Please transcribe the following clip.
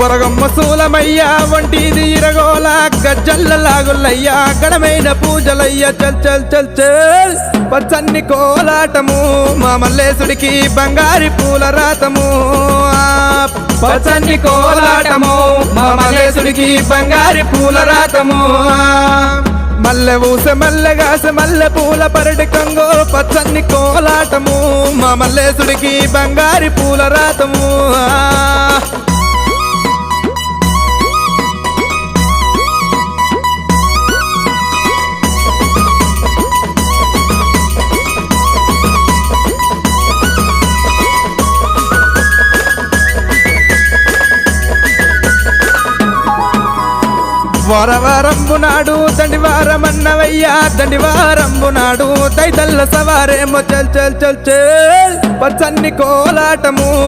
బొరగమ్మ సూలమయ్యా వంటిది ఇరగోల గజ్జల్ల లాగులయ్యా గడమైన పూజలయ్యా చల్ చల్ చల్ చల్ పచ్చన్ని కోలాటము మా మల్లేశుడికి బంగారి పూల రాతము పచ్చన్ని కోలాటము మా మల్లేశుడికి బంగారి పూల రాతము మల్లె ఊసె మల్లెగాసె మల్లె పూల పరటి కంగో పచ్చన్ని కోలాటము మా మల్లేశుడికి బంగారి పూల రాతము వారవారంబు నాడు దండివారమన్నవయ్యా దండివారంబు నాడు దైతల్ల సవారేమో చల్ చల్ చల్ చల్ పచ్చన్ని కోలాటము